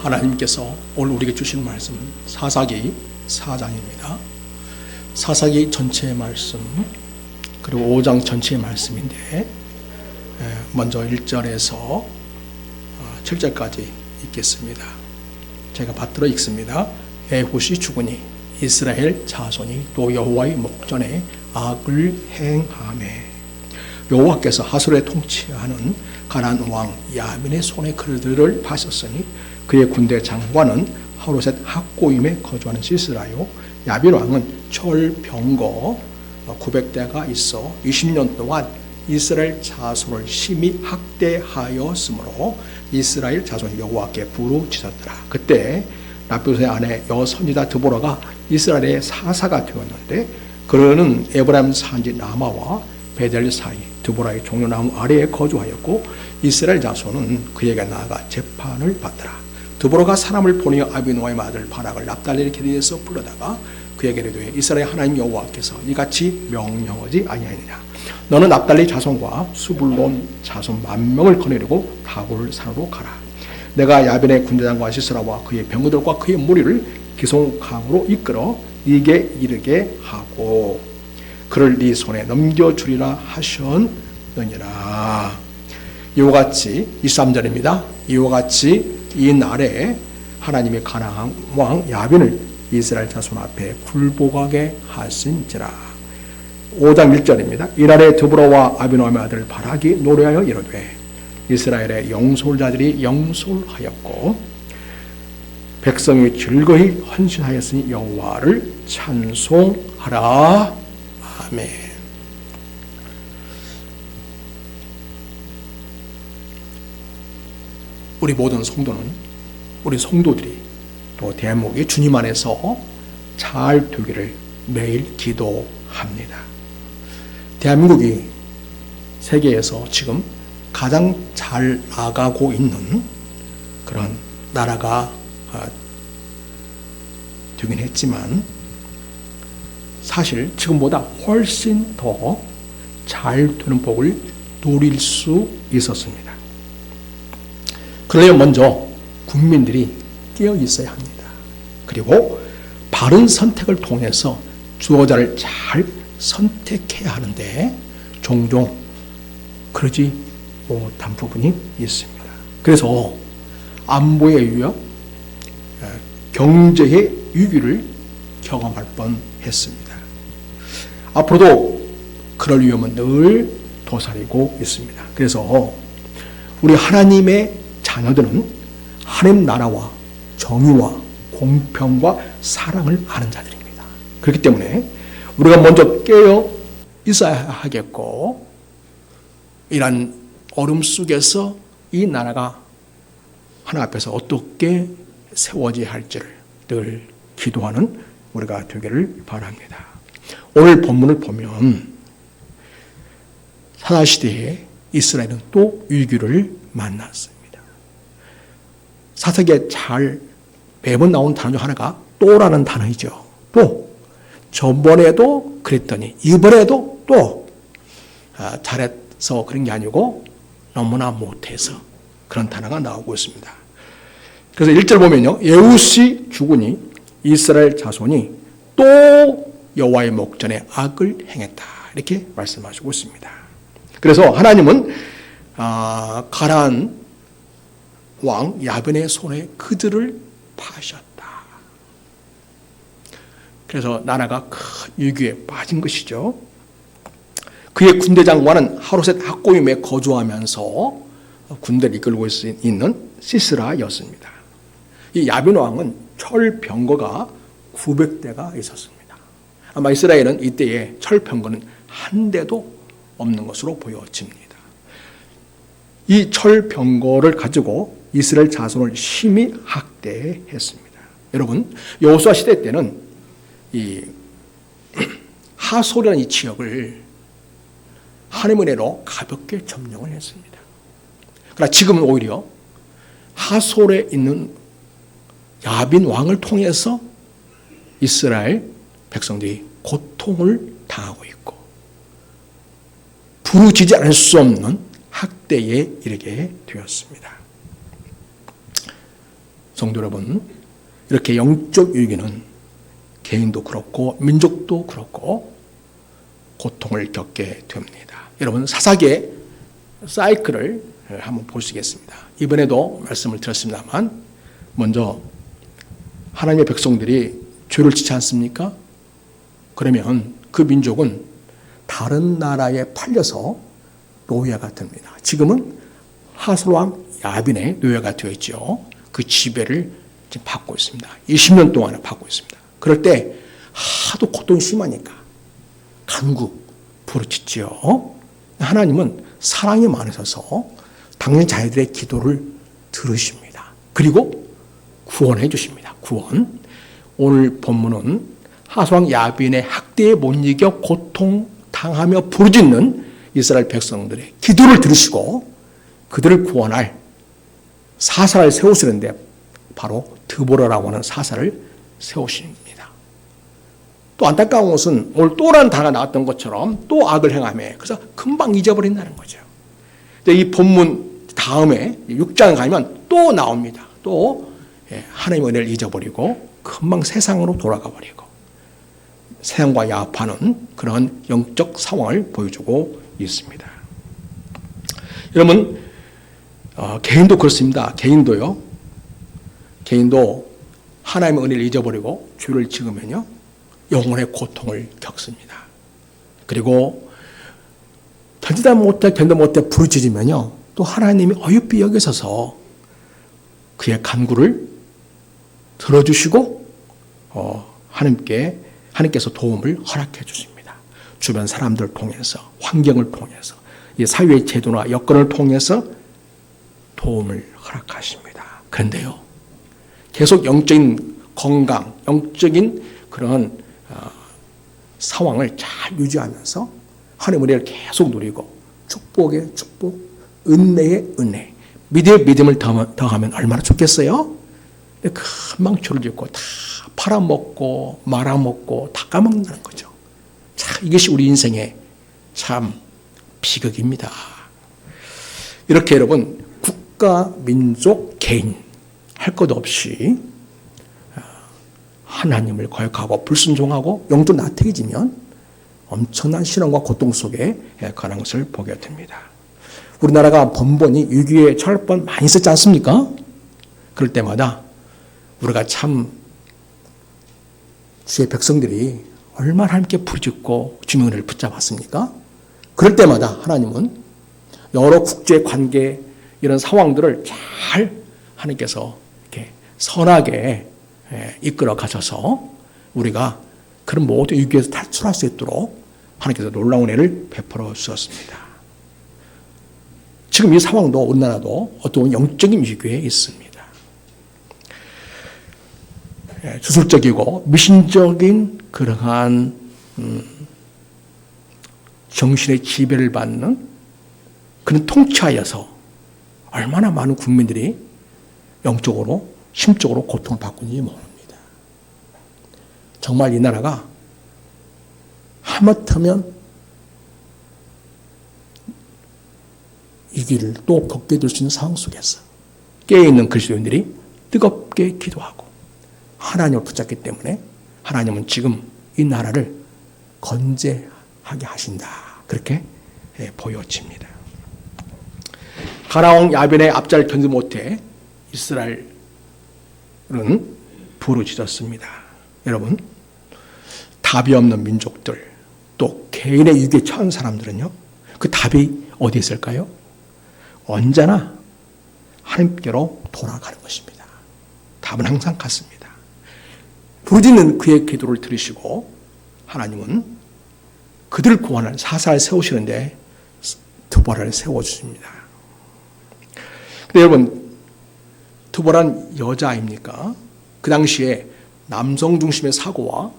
하나님께서 오늘 우리에게 주신 말씀은 사사기 4장입니다. 사사기 전체의 말씀 그리고 5장 전체의 말씀인데 먼저 1절에서 7절까지 읽겠습니다. 제가 받들어 읽습니다. 에훗이 죽으니 이스라엘 자손이 또 여호와의 목전에 악을 행하매 여호와께서 하솔에 통치하는 가나안 왕 야빈의 손에 그들을 파셨으니 그의 군대 장관은 하루셋 학고임에 거주하는 시스라요 야빈 왕은 철병거 900대가 있어 20년 동안 이스라엘 자손을 심히 학대하였으므로 이스라엘 자손이 여호와께 부르짖었더라. 그때 라ጲ도의 아내 여선지자 드보라가 이스라엘의 사사가 되었는데 그는 에브라임 산지 라마와 베델 사이 드보라의 종려나무 아래에 거주하였고 이스라엘 자손은 그에게 나아가 재판을 받더라. 드보라가 사람을 보내어 아비노아의 아들 바락을 납달리의 길에서 불러다가 그에게 이르되 이스라엘 하나님 여호와께서 이같이 명령하지 아니하느냐. 너는 납달리 자손과 수불론 자손 10,000명을 거느리고 다골 산으로 가라. 내가 야빈의 군대장과 시스라와 그의 병거들과 그의 무리를 기송강으로 이끌어 네게 이르게 하고 그를 네 손에 넘겨주리라 하셨느니라. 이와 같이 23절입니다. 이와 같이 이 날에 하나님의 가나안 왕 야빈을 이스라엘 자손 앞에 굴복하게 하신지라. 5장 1절입니다. 이날에 드보라와 아비노함의 아들 바락이 노래하여 이르되 이스라엘의 영솔자들이 영솔하였고 백성이 즐거이 헌신하였으니 여호와를 찬송하라. 아멘. 우리 모든 성도는 우리 성도들이 또 대한민국이 주님 안에서 잘 되기를 매일 기도합니다. 대한민국이 세계에서 지금 가장 잘 나가고 있는 그런 나라가 되긴 했지만 사실 지금보다 훨씬 더 잘 되는 복을 누릴 수 있었습니다. 그러려면 먼저 국민들이 깨어 있어야 합니다. 그리고 바른 선택을 통해서 주어자를 잘 선택해야 하는데 종종 그러지 못한 부분이 있습니다. 그래서 안보의 위협, 경제의 위기를 경험할 뻔했습니다. 앞으로도 그럴 위험은 늘 도사리고 있습니다. 그래서 우리 하나님의 자녀들은 하나님 나라와 정의와 공평과 사랑을 아는 자들입니다. 그렇기 때문에 우리가 먼저 깨어 있어야 하겠고 이런 어둠 속에서 이 나라가 하나 앞에서 어떻게 세워져야 할지를 늘 기도하는 우리가 되기를 바랍니다. 오늘 본문을 보면 사사시대에 이스라엘은 또 위기를 만났습니다. 사사기에 잘 매번 나온 단어 중 하나가 또라는 단어이죠. 또 전번에도 그랬더니 이번에도 또 잘해서 그런 게 아니고 너무나 못해서 그런 단어가 나오고 있습니다. 그래서 1절 보면요. 에훗이 죽으니 이스라엘 자손이 또 여호와의 목전에 악을 행했다. 이렇게 말씀하시고 있습니다. 그래서 하나님은 가나안 왕 야빈의 손에 그들을 파셨다. 그래서 나라가 큰 위기에 빠진 것이죠. 그의 군대 장관은 하루셋 학고임에 거주하면서 군대를 이끌고 있는 시스라였습니다. 이 야빈 왕은 철병거가 900대가 있었습니다. 아마 이스라엘은 이때에 철병거는 한 대도 없는 것으로 보여집니다. 이 철병거를 가지고 이스라엘 자손을 심히 학대했습니다. 여러분, 여호수아 시대 때는 이 하솔이라는 이 지역을 하나님의 은혜로 가볍게 점령을 했습니다. 그러나 지금은 오히려 하솔에 있는 야빈 왕을 통해서 이스라엘 백성들이 고통을 당하고 있고 부르짖지 않을 수 없는 학대에 이르게 되었습니다. 성도 여러분, 이렇게 영적 위기는 개인도 그렇고 민족도 그렇고 고통을 겪게 됩니다. 여러분, 사사기의 사이클을 한번 보시겠습니다. 이번에도 말씀을 드렸습니다만, 먼저 하나님의 백성들이 죄를 짓지 않습니까? 그러면 그 민족은 다른 나라에 팔려서 노예가 됩니다. 지금은 하솔왕 야빈의 노예가 되어 있죠. 그 지배를 지금 받고 있습니다. 20년 동안을 받고 있습니다. 그럴 때 하도 고통이 심하니까 간구 부르짖지요. 하나님은 사랑이 많으셔서 당연히 자기들의 기도를 들으십니다. 그리고 구원해 주십니다. 구원. 오늘 본문은 하솔왕 야빈의 학대에 못 이겨 고통 당하며 부르짖는 이스라엘 백성들의 기도를 들으시고 그들을 구원할 사사를 세우시는데 바로 드보라라고 하는 사사를 세우십니다. 또 안타까운 것은 오늘 또라는 단어가 나왔던 것처럼 또 악을 행하며 그래서 금방 잊어버린다는 거죠. 이 본문 다음에 6장 가면 또 나옵니다. 또 하나님의 은혜를 잊어버리고 금방 세상으로 돌아가 버리고 세상과 야합하는 그런 영적 상황을 보여주고 있습니다. 여러분, 개인도 그렇습니다. 개인도 하나님의 은혜를 잊어버리고 죄를 지으면요 영혼의 고통을 겪습니다. 그리고 견디다 못해 부르짖으면요 또 하나님이 어여삐 여기셔서 그의 간구를 들어주시고 하나님께서 도움을 허락해 주십니다. 주변 사람들을 통해서, 환경을 통해서, 이 사회의 제도나 여건을 통해서 도움을 허락하십니다. 그런데요, 계속 영적인 건강, 영적인 그런 상황을 잘 유지하면서 하나님의 은혜를 계속 누리고 축복의 축복, 은혜의 은혜, 믿음의 믿음을 더하면 얼마나 좋겠어요? 금방 죄를 짓고 다 팔아먹고 말아먹고 다 까먹는다는 거죠. 참 이것이 우리 인생의 참 비극입니다. 이렇게 여러분 국가, 민족, 개인 할 것 없이 하나님을 거역하고 불순종하고 영적 나태해지면 엄청난 신앙과 고통 속에 가는 것을 보게 됩니다. 우리나라가 번번이 위기에 처할 뻔 많이 있었지 않습니까? 그럴 때마다 우리가 참 주의 백성들이 얼마나 하나님께 부르짖고 주님의 은혜를 붙잡았습니까? 그럴 때마다 하나님은 여러 국제 관계 이런 상황들을 잘 하나님께서 이렇게 선하게 이끌어 가셔서 우리가 그런 모든 위기에서 탈출할 수 있도록 하나님께서 놀라운 은혜를 베풀어 주셨습니다. 지금 이 상황도 우리나라도 어떤 영적인 위기에 있습니다. 주술적이고 미신적인 그러한 정신의 지배를 받는 그런 통치하여서 얼마나 많은 국민들이 영적으로 심적으로 고통을 받고 있는지 모릅니다. 정말 이 나라가 하마터면 위기를 또 겪게 될 수 있는 상황 속에서 깨어있는 그리스도인들이 뜨겁게 기도하고 하나님을 붙잡기 때문에 하나님은 지금 이 나라를 건재하게 하신다. 그렇게 보여집니다. 가나안 야빈의 압제를 견디지 못해 이스라엘은 부르짖었습니다. 여러분, 답이 없는 민족들 또 개인의 위기에 처한 사람들은요, 그 답이 어디에 있을까요? 언제나 하나님께로 돌아가는 것입니다. 답은 항상 같습니다. 부르짖는 그의 기도를 들으시고 하나님은 그들을 구원할 사사를 세우시는데 드보라를 세워주십니다. 근데 여러분, 드보라는 여자입니까? 그 당시에 남성 중심의 사고와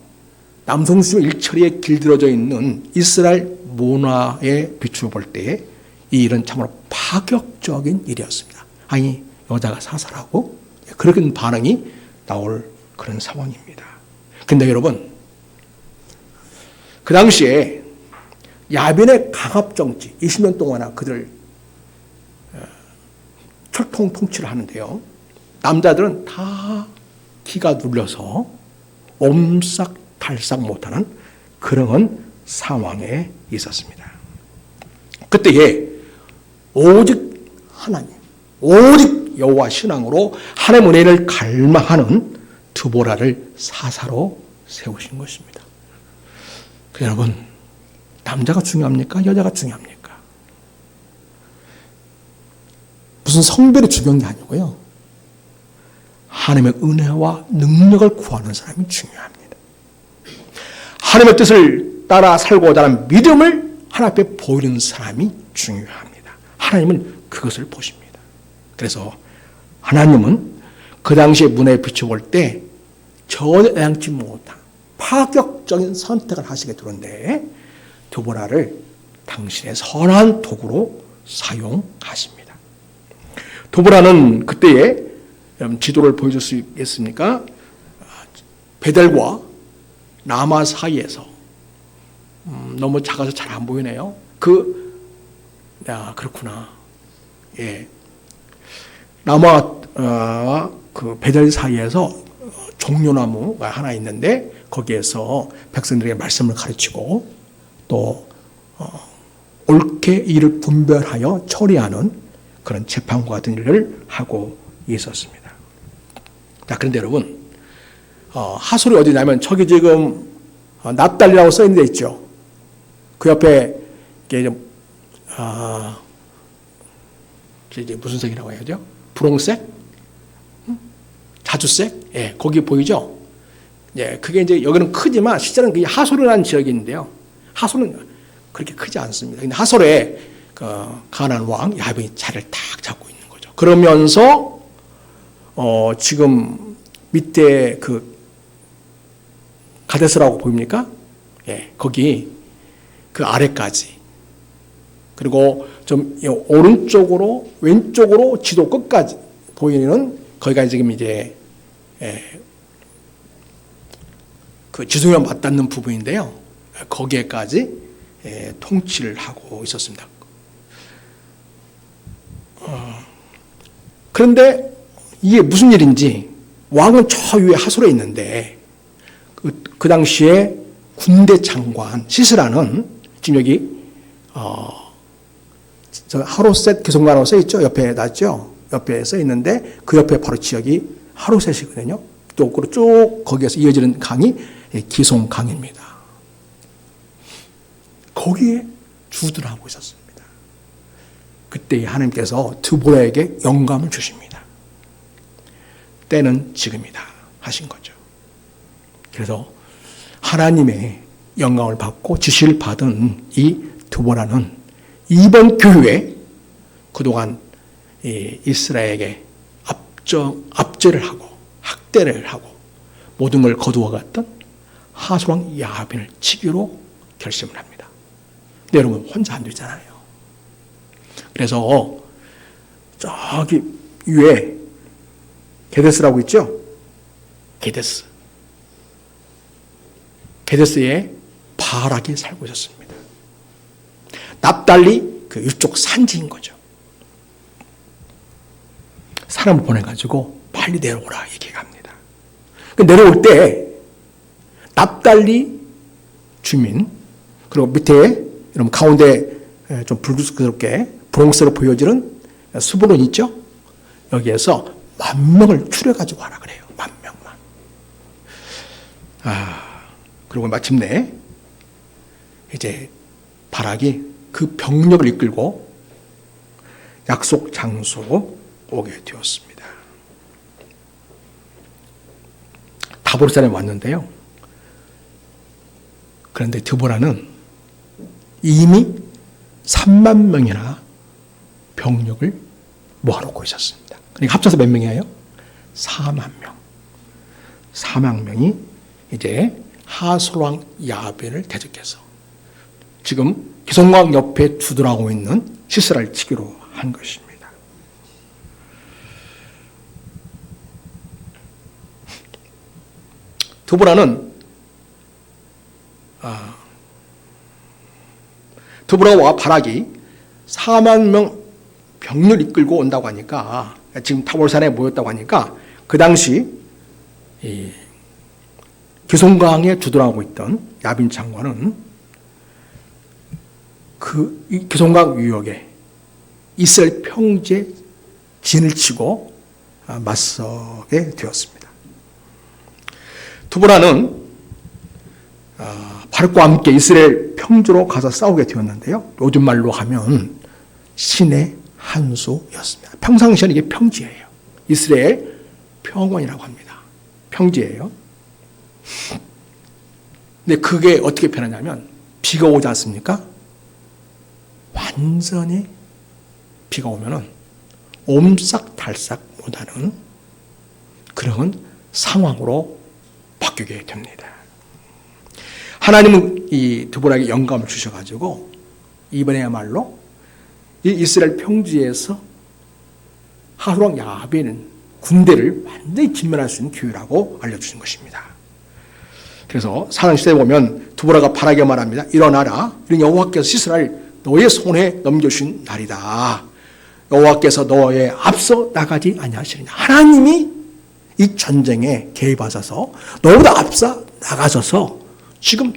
남성 중심의 일처리에 길들여져 있는 이스라엘 문화에 비추어 볼 때 이 일은 참으로 파격적인 일이었습니다. 아니, 여자가 사살하고 그런 반응이 나올 그런 상황입니다. 근데 여러분, 그 당시에 야빈의 강압 정치 20년 동안 그들 철통 통치를 하는데요. 남자들은 다 기가 눌려서 옴싹달싹 못하는 그런 상황에 있었습니다. 그때에 오직 하나님, 오직 여호와 신앙으로 하나님의 은혜를 갈망하는 드보라를 사사로 세우신 것입니다. 여러분, 남자가 중요합니까? 여자가 중요합니까? 무슨 성별이 중요한 게 아니고요. 하나님의 은혜와 능력을 구하는 사람이 중요합니다. 하나님의 뜻을 따라 살고자 하는 믿음을 하나님 앞에 보이는 사람이 중요합니다. 하나님은 그것을 보십니다. 그래서 하나님은 그 당시에 문화에 비춰볼 때 전혀 예상치 못한 파격적인 선택을 하시게 되는데 드보라를 당신의 선한 도구로 사용하십니다. 드보라는 그때에 지도를 보여줄 수 있겠습니까? 베델과 라마 사이에서 너무 작아서 잘 안 보이네요. 그렇구나. 예. 라마와 그 베델 사이에서 종려나무가 하나 있는데 거기에서 백성들에게 말씀을 가르치고 또 옳게 이를 분별하여 처리하는 그런 재판과 같은 일을 하고 있었습니다. 자, 그런데 여러분, 하솔이 어디냐면 저기 지금 납달리라고 써 있는 데 있죠. 그 옆에 이게 이제 무슨 색이라고 해야죠? 분홍색, 자주색, 예, 거기 보이죠? 예, 그게 이제 여기는 크지만 실제로는 그게 하솔이라는 지역이 있는데요. 하솔은 그렇게 크지 않습니다. 근데 하솔에 그 가나안 왕 야빈이 자리를 딱 잡고 있는 거죠. 그러면서 지금 밑에 그 가데스라고 보입니까? 예, 거기 그 아래까지 그리고 좀 오른쪽으로 왼쪽으로 지도 끝까지 보이는 거기가 지금 이제 그 지중해 맞닿는 부분인데요. 거기에까지 통치를 하고 있었습니다. 그런데 이게 무슨 일인지 왕은 저 위에 하솔에 있는데 그 당시에 군대 장관 시스라는 지금 여기 저 하로셋 기송관으로 써 있죠. 옆에 놨죠. 옆에 써 있는데 그 옆에 바로 지역이 하로셋이거든요. 또 쭉 거기에서 이어지는 강이 기송강입니다. 거기에 주둔을 하고 있었습니다. 그때 하나님께서 드보라에게 영감을 주십니다. 때는 지금이다 하신 거죠. 그래서 하나님의 영감을 받고 지시를 받은 이 드보라는 이번 교회에 그동안 이스라엘에게 압제를 하고 학대를 하고 모든 걸 거두어갔던 하솔왕 야빈을 치기로 결심을 합니다. 근데 여러분 혼자 안 되잖아요. 그래서 저기 위에 게데스라고 있죠? 게데스에 바락이 살고 있었습니다. 납달리 그 이쪽 산지인 거죠. 사람을 보내가지고 빨리 내려오라 얘기합니다. 내려올 때 납달리 주민 그리고 밑에 여러분 가운데 좀 불그스럽게 분홍색으로 보여지는 수분은 있죠? 여기에서 10,000명을 추려가지고 와라 그래요. 10,000명만. 그리고 마침내 이제 바락이 그 병력을 이끌고 약속 장소로 오게 되었습니다. 다보르산에 왔는데요. 그런데 드보라는 이미 30,000명이나 병력을 모아놓고 있었습니다. 그러니까 합쳐서 몇 명이에요? 40,000명. 40,000명이 이제 하솔왕 야빈을 대적해서 지금 기송왕 옆에 주둔하고 있는 시스라를 치기로 한 것입니다. 드보라와 바락이 40,000명 병력을 이끌고 온다고 하니까 지금 타볼산에 모였다고 하니까 그 당시 이 기송강에 주둔하고 있던 야빈 장관은 이 기송강 유역에 이스라엘 평지에 진을 치고 맞서게 되었습니다. 두보라는 바룩과 함께 이스라엘 평지로 가서 싸우게 되었는데요. 요즘 말로 하면 신의 한 수였습니다. 평상시에는 이게 평지예요. 이스라엘 평원이라고 합니다. 평지예요. 근데 그게 어떻게 변하냐면 비가 오지 않습니까? 완전히 비가 오면은 옴싹달싹 못하는 그런 상황으로 바뀌게 됩니다. 하나님은 이 드보라에게 영감을 주셔가지고 이번에야말로 이 이스라엘 평지에서 하루랑 야빈 군대를 완전히 진멸할 수 있는 기회라고 알려주신 것입니다. 그래서 사랑시대에 보면 드보라가 바라게 말합니다. 일어나라. 여호와께서 시스라를 너의 손에 넘겨주신 날이다. 여호와께서 너의 앞서 나가지 아니하시느냐. 하나님이 이 전쟁에 개입하셔서 너보다 앞서 나가셔서 지금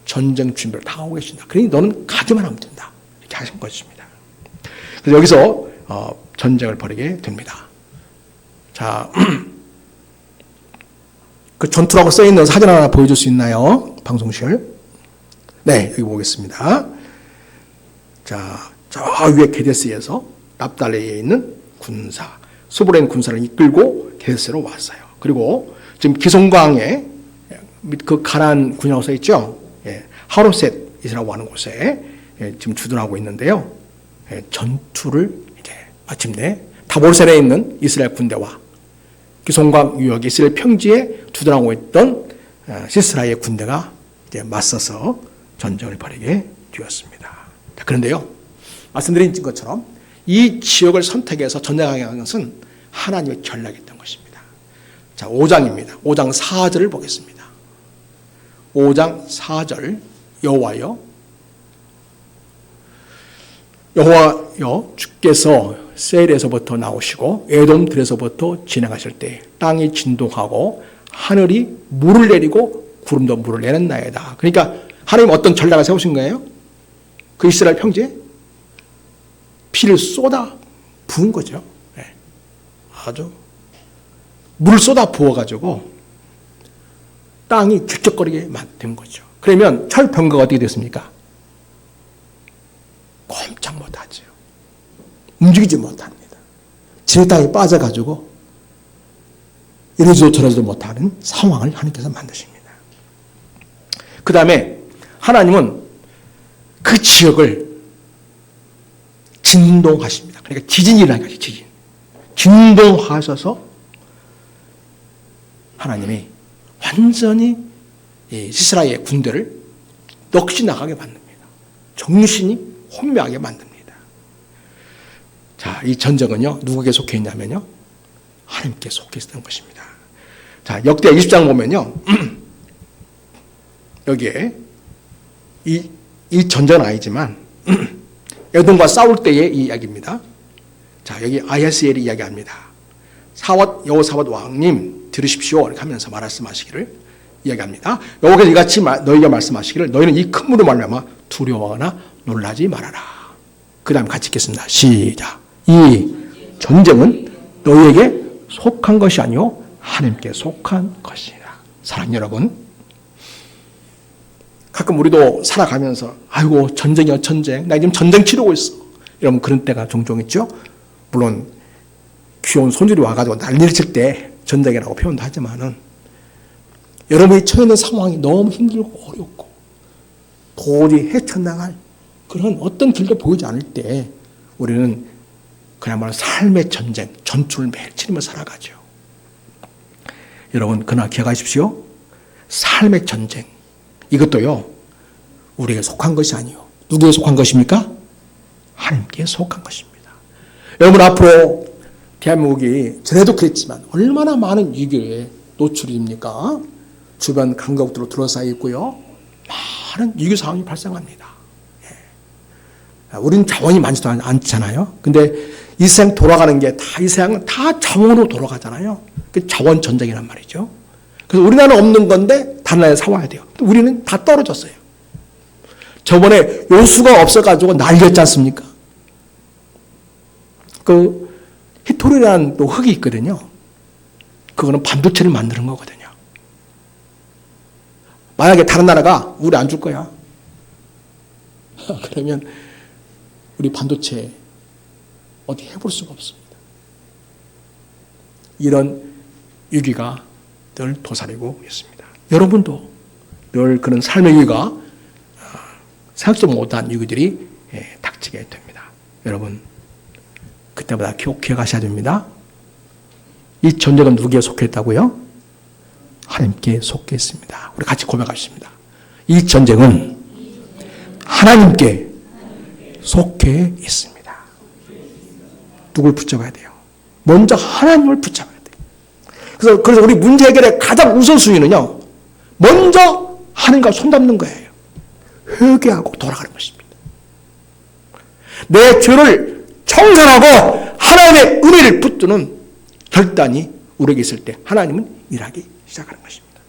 전쟁 준비를 다 하고 계신다. 그러니 너는 가기만 하면 된다. 이렇게 하신 것입니다. 그래서 여기서 전쟁을 벌이게 됩니다. 자, 그 전투라고 써있는 사진 하나 보여줄 수 있나요? 방송실. 네, 여기 보겠습니다. 자, 저 위에 게데스에서 납달리에 있는 군사, 스보렌 군사를 이끌고 게데스로 왔어요. 그리고 지금 기송강에 그 가나안 군이라고 써있죠? 예, 하로셋이라고 하는 곳에 지금 주둔하고 있는데요. 전투를 이제 마침내 다볼산에 있는 이스라엘 군대와 기송강 유역 이스라엘 평지에 주둔하고 있던 시스라의 군대가 이제 맞서서 전쟁을 벌이게 되었습니다. 그런데요, 말씀드린 것처럼 이 지역을 선택해서 전쟁하게 한 것은 하나님의 전략이었던 것입니다. 자, 5장입니다. 5장 4절을 보겠습니다. 5장 4절 여호와여 주께서 세일에서부터 나오시고 에돔들에서부터 진행하실 때 땅이 진동하고 하늘이 물을 내리고 구름도 물을 내는 나이다. 그러니까 하나님 어떤 전략을 세우신 거예요? 그 이스라엘 평지에 피를 쏟아 부은 거죠. 네. 아주 물을 쏟아 부어가지고 땅이 질적거리게 만든 거죠. 그러면 철병거가 어떻게 됐습니까? 꼼짝 못하죠. 움직이지 못합니다. 진흙탕에 빠져가지고 이러지도 저러지도 못하는 상황을 하나님께서 만드십니다. 그 다음에 하나님은 그 지역을 진동하십니다. 그러니까 지진이라는 거죠. 지진. 진동하셔서 하나님이 완전히 시스라의 군대를 넋이 나가게 만듭니다. 정신이 혼미하게 만듭니다. 자, 이 전쟁은요, 누구에게 속해 있냐면요, 하나님께 속해 있었던 것입니다. 자, 역대 20장 보면요, 여기에 이 전쟁은 아니지만 에돔과 싸울 때의 이야기입니다. 자, 여기 아야스엘이 이야기합니다. 여호사밧 왕님 들으십시오 이렇게 하면서 말씀하시기를 이야기합니다. 여호와께서 이같이 너희에게 말씀하시기를 너희는 이 큰 물을 말미암아 두려워하거나 놀라지 말아라. 그 다음 같이 읽겠습니다. 시작. 이 전쟁은 너희에게 속한 것이 아니요 하나님께 속한 것이라. 사랑하는 여러분, 가끔 우리도 살아가면서 아이고 전쟁이야 전쟁, 나 지금 전쟁 치르고 있어, 이러면 그런 때가 종종 있죠. 물론 귀여운 손주리 와가지고 난리를 칠 때 전쟁이라고 표현도 하지만은 여러분이 처해 있는 상황이 너무 힘들고 어렵고 도저히 헤쳐나갈 그런 어떤 길도 보이지 않을 때 우리는 그야말로 삶의 전쟁, 전투를 매일 치르며 살아가죠. 여러분, 그러나 기억하십시오. 삶의 전쟁, 이것도요, 우리에게 속한 것이 아니요. 누구에게 속한 것입니까? 하나님께 속한 것입니다. 여러분, 앞으로 대한민국이 전에도 그랬지만 얼마나 많은 위기에 노출입니까? 주변 강국들로 둘러싸여 있고요. 많은 위기 상황이 발생합니다. 우리는 자원이 많지도 않잖아요. 근데 이 세상 돌아가는 게 다, 이 세상은 다 자원으로 돌아가잖아요. 그 자원 전쟁이란 말이죠. 그래서 우리나라는 없는 건데 다른 나라에 사와야 돼요. 우리는 다 떨어졌어요. 저번에 요수가 없어가지고 난리였지 않습니까? 그 히토리라는 또 흙이 있거든요. 그거는 반도체를 만드는 거거든요. 만약에 다른 나라가 우리 안 줄 거야. 그러면 우리 반도체 어떻게 해볼 수가 없습니다. 이런 위기가 늘 도사리고 있습니다. 여러분도 늘 그런 삶의 위기가 생각도 못한 위기들이 닥치게 됩니다. 여러분 그때마다 기억하셔야 됩니다. 이 전쟁은 누구에 속해 있다고요? 하나님께 속해 있습니다. 우리 같이 고백하십니다. 이 전쟁은 하나님께 속해 있습니다. 누굴 붙잡아야 돼요? 먼저 하나님을 붙잡아야 돼요. 그래서 우리 문제 해결의 가장 우선순위는요, 먼저 하나님과 손잡는 거예요. 회개하고 돌아가는 것입니다. 내 죄를 청산하고 하나님의 은혜를 붙드는 결단이 우리에게 있을 때 하나님은 일하기 시작하는 것입니다.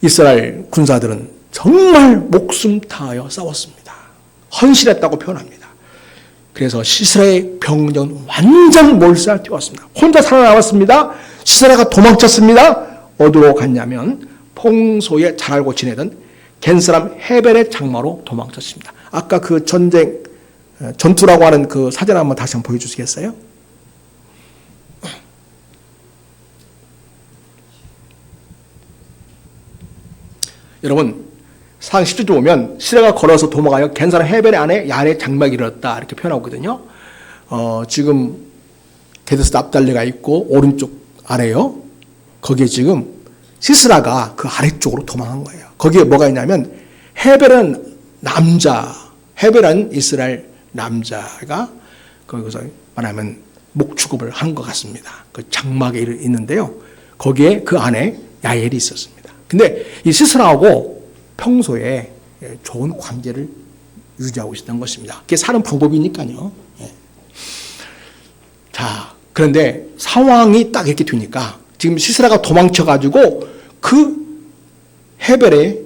이스라엘 군사들은 정말 목숨 다하여 싸웠습니다. 헌신했다고 표현합니다. 그래서 시스라의 병력은 완전 몰살 뛰었습니다. 혼자 살아남았습니다. 시스라가 도망쳤습니다. 어디로 갔냐면 평소에 잘 알고 지내던 겐사람 헤벨의 장마로 도망쳤습니다. 아까 그 전투라고 하는 그 사진 한번 다시 한번 보여주시겠어요? 여러분 상 10절 보면 시라가 걸어서 도망하여 겐사람 헤벨의 안에 야레 장막이 일었다 이렇게 표현하거든요. 지금 게데스 납달리가 있고 오른쪽 아래요. 거기에 지금 시스라가 그 아래쪽으로 도망한 거예요. 거기에 뭐가 있냐면 헤벨은 남자, 헤벨은 이스라엘 남자가 거기서 말하면 목축업을 한 것 같습니다. 그 장막에 있는데요. 거기에 그 안에 야엘이 있었습니다. 근데 이 시스라하고 평소에 좋은 관계를 유지하고 있었던 것입니다. 그게 사는 방법이니까요. 자, 그런데 상황이 딱 이렇게 되니까 지금 시스라가 도망쳐가지고 그 헤벨의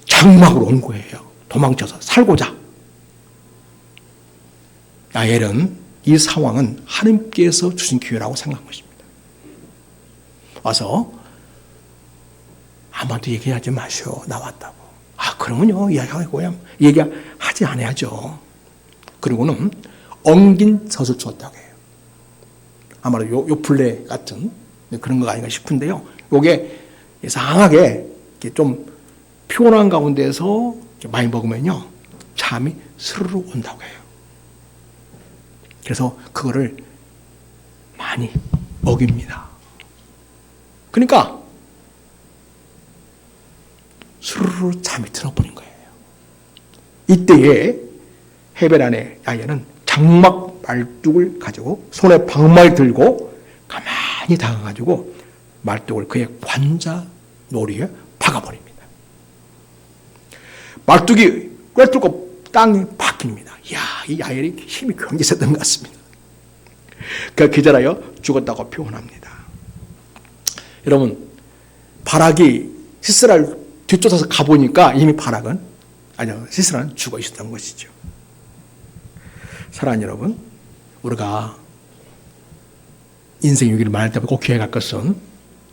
장막으로 온 거예요. 도망쳐서 살고자. 야엘은 이 상황은 하나님께서 주신 기회라고 생각한 것입니다. 와서 아무한테 얘기하지 마시오. 나왔다고. 그러면요. 얘기하지 않아야죠. 그리고는 엉긴 젖을 주었다고 해요. 아마도 요플레 같은 그런 거 아닌가 싶은데요. 요게 이상하게 좀 피곤한 가운데서 많이 먹으면요. 잠이 스르르 온다고 해요. 그래서 그거를 많이 먹입니다. 그러니까 스르르 잠이 들어버린 거예요. 이때에 헤벨 안에 야엘은 장막 말뚝을 가지고 손에 방망이 들고 가만히 다가가지고 말뚝을 그의 관자 놀이에 박아버립니다. 말뚝이 꿰뚫고 땅이 박힙니다. 이야, 이 야엘이 힘이 굉장히 셌던 것 같습니다. 그 기절하여 죽었다고 표현합니다. 여러분, 바락이 시스라를 뒤쫓아서 가보니까 이미 시스라는 죽어 있었던 것이죠. 사랑하는 여러분, 우리가 인생 위기를 말할 때 꼭 기억할 것은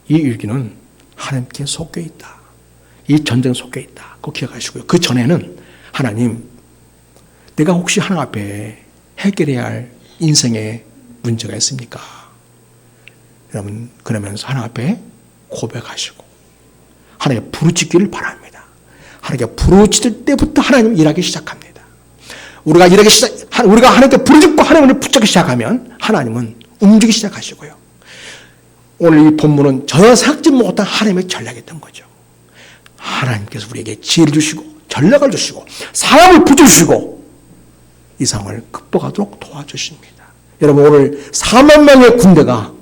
이 위기는 하나님께 속해 있다. 이 전쟁 속해 있다. 꼭 기억하시고요. 그 전에는 하나님, 내가 혹시 하나님 앞에 해결해야 할 인생의 문제가 있습니까? 여러분, 그러면서 하나님 앞에 고백하시고 하나님께 부르짖기를 바랍니다. 하나님께 부르짖을 때부터 하나님은 일하기 시작합니다. 우리가 하나님께 부르짖고 하나님을 붙잡기 시작하면 하나님은 움직이기 시작하시고요. 오늘 이 본문은 전혀 생각지 못한 하나님의 전략이었던 거죠. 하나님께서 우리에게 지혜를 주시고 전략을 주시고 사람을 붙여주시고 이 상황을 극복하도록 도와주십니다. 여러분, 오늘 4만 명의 군대가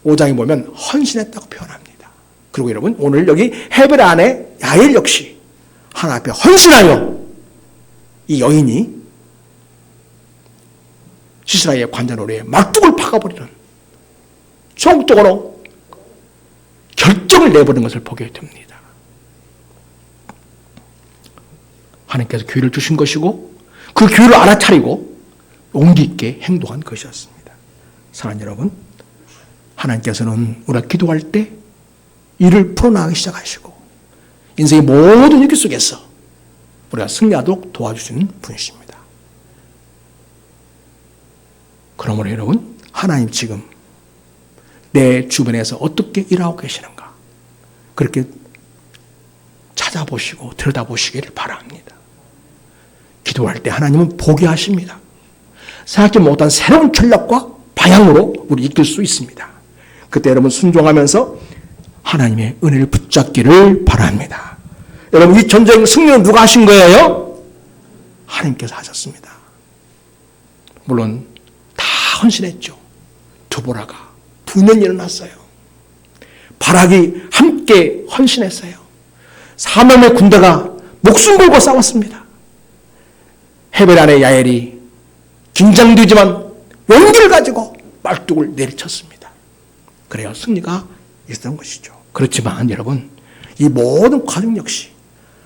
5장에 보면 헌신했다고 표현합니다. 그리고 여러분, 오늘 여기 헤벨 안에 야엘 역시 하나님 앞에 헌신하여 이 여인이 시스라의 관자놀이에 말뚝을 박아버리는 전적으로 결정을 내버린 것을 보게 됩니다. 하나님께서 기회를 주신 것이고 그 기회를 알아차리고 용기 있게 행동한 것이었습니다. 사랑하는 여러분, 하나님께서는 우리가 기도할 때 일을 풀어나가기 시작하시고 인생의 모든 위기 속에서 우리가 승리하도록 도와주시는 분이십니다. 그러므로 여러분, 하나님 지금 내 주변에서 어떻게 일하고 계시는가 그렇게 찾아보시고 들여다보시기를 바랍니다. 기도할 때 하나님은 보게 하십니다. 생각지 못한 새로운 전략과 방향으로 우리 이끌 수 있습니다. 그때 여러분 순종하면서 하나님의 은혜를 붙잡기를 바랍니다. 여러분, 이 전쟁 승리는 누가 하신 거예요? 하나님께서 하셨습니다. 물론 다 헌신했죠. 두보라가 부인이 일어났어요. 바락이 함께 헌신했어요. 4명의 군대가 목숨 걸고 싸웠습니다. 헤벨 아내 야엘이 긴장되지만 용기를 가지고 말뚝을 내리쳤습니다. 그래야 승리가 있었던 것이죠. 그렇지만 여러분, 이 모든 과정 역시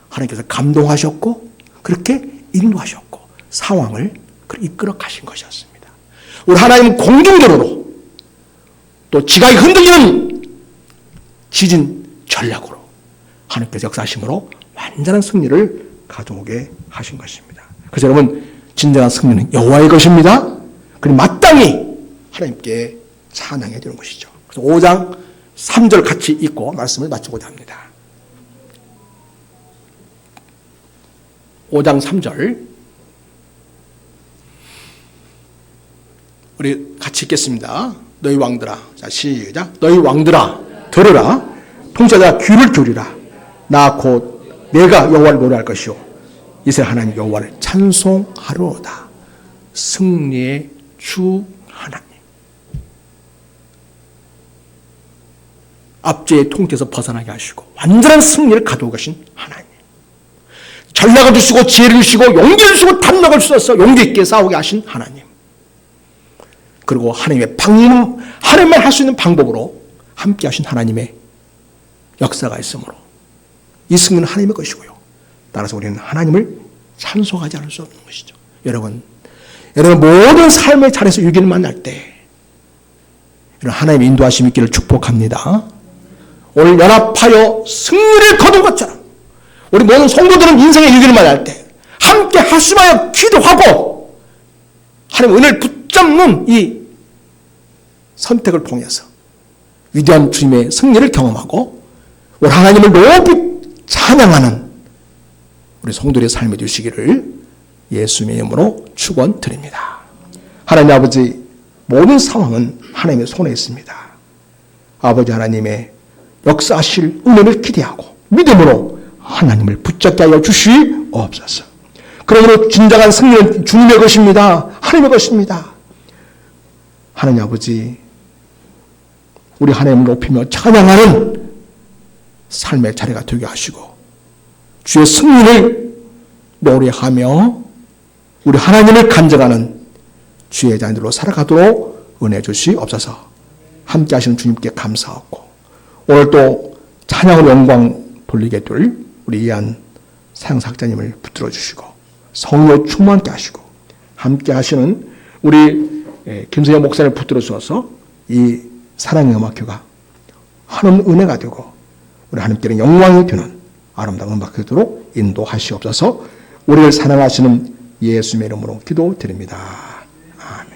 하나님께서 감동하셨고 그렇게 인도하셨고 상황을 이끌어 가신 것이었습니다. 우리 하나님은 공중전으로 또 지각이 흔들리는 지진 전략으로 하나님께서 역사하심으로 완전한 승리를 가져오게 하신 것입니다. 그래서 여러분, 진정한 승리는 여호와의 것입니다. 그리고 마땅히 하나님께 찬양해야 되는 것이죠. 그래서 5장 3절 같이 읽고 말씀을 마치고자 합니다. 5장 3절 우리 같이 읽겠습니다. 너희 왕들아, 자 시작. 너희 왕들아 들으라. 통치자들아 귀를 기울이라. 나 곧 내가 여호와를 노래할 것이요 이스라엘 하나님 여호와를 찬송하리로다. 승리의 주 하나님. 압제의 통치에서 벗어나게 하시고 완전한 승리를 가져오고 계신 하나님. 전략을 주시고 지혜를 주시고 용기를 주시고 담력을 주셔서 용기 있게 싸우게 하신 하나님. 그리고 하나님의 방법, 하나님만 할 수 있는 방법으로 함께 하신 하나님의 역사가 있으므로 이 승리는 하나님의 것이고요. 따라서 우리는 하나님을 찬송하지 않을 수 없는 것이죠. 여러분 모든 삶의 자리에서 위기를 만날 때 이런 하나님의 인도하심이 있기를 축복합니다. 오늘 연합하여 승리를 거둔 것처럼 우리 모든 성도들은 인생의 위기를 만날 때 함께 합심하여 기도하고 하나님의 은혜를 붙잡는 이 선택을 통해서 위대한 주님의 승리를 경험하고 우리 하나님을 높이 찬양하는 우리 성도들의 삶이 되시기를 예수님의 이름으로 축원드립니다. 하나님 아버지, 모든 상황은 하나님의 손에 있습니다. 아버지 하나님의 역사하실 은혜를 기대하고 믿음으로 하나님을 붙잡게 하여 주시옵소서. 그러므로 진정한 승리는 주님의 것입니다. 하나님의 것입니다. 하나님 아버지, 우리 하나님을 높이며 찬양하는 삶의 자리가 되게 하시고 주의 승리를 노래하며 우리 하나님을 간증하는 주의 자녀들로 살아가도록 은혜 주시옵소서. 함께 하시는 주님께 감사하고 오늘 또 찬양으로 영광 돌리게 될 우리 이한 사형사학자님을 붙들어 주시고 성령 충만케 하시고 함께 하시는 우리 김세현 목사를 붙들어 주셔서 이 사랑의 음악회가 하는 은혜가 되고 우리 하나님께는 영광이 되는 아름다운 음악이 되도록 인도하시옵소서. 우리를 사랑하시는 예수님의 이름으로 기도드립니다. 아멘.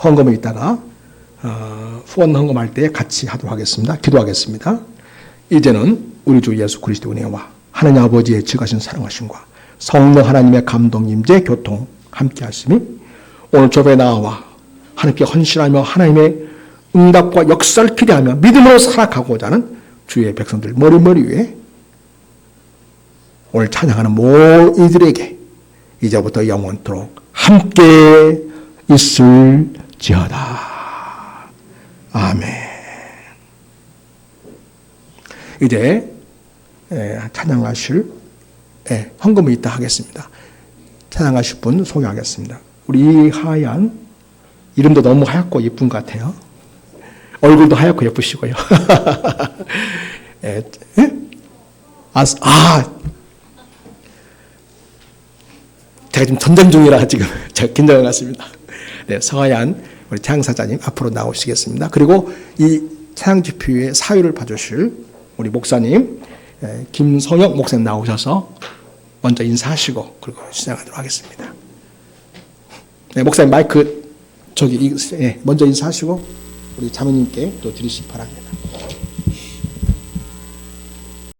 헌금을 이따가 후원 헌금할 때 같이 하도록 하겠습니다. 기도하겠습니다. 이제는 우리 주 예수 그리스도의 은혜와 하나님 아버지의 지극하신 사랑하심과 성령 하나님의 감동 임재 교통 함께 하심이 오늘 저에 나와 하나님께 헌신하며 하나님의 응답과 역사를 기대하며 믿음으로 살아가고자 하는 주의 백성들 머리 위에 오늘 찬양하는 모든 이들에게 이제부터 영원토록 함께 있을지어다. 아멘. 이제 찬양하실 헌금이 있다 하겠습니다. 찬양하실 분 소개하겠습니다. 우리 하얀 이름도 너무 하얗고 예쁜 것 같아요. 얼굴도 하얗고 예쁘시고요. 예, 예? 제가 지금 전쟁 중이라 지금 제가 긴장을 났습니다. 네, 서하얀 우리 태양사자님 앞으로 나오시겠습니다. 그리고 이 태양지표의 사유를 봐주실 우리 목사님 김성혁 목사님 나오셔서 먼저 인사하시고 그리고 시작하도록 하겠습니다. 네, 목사님 마이크 먼저 인사하시고 우리 자매님께 또 드리시기 바랍니다.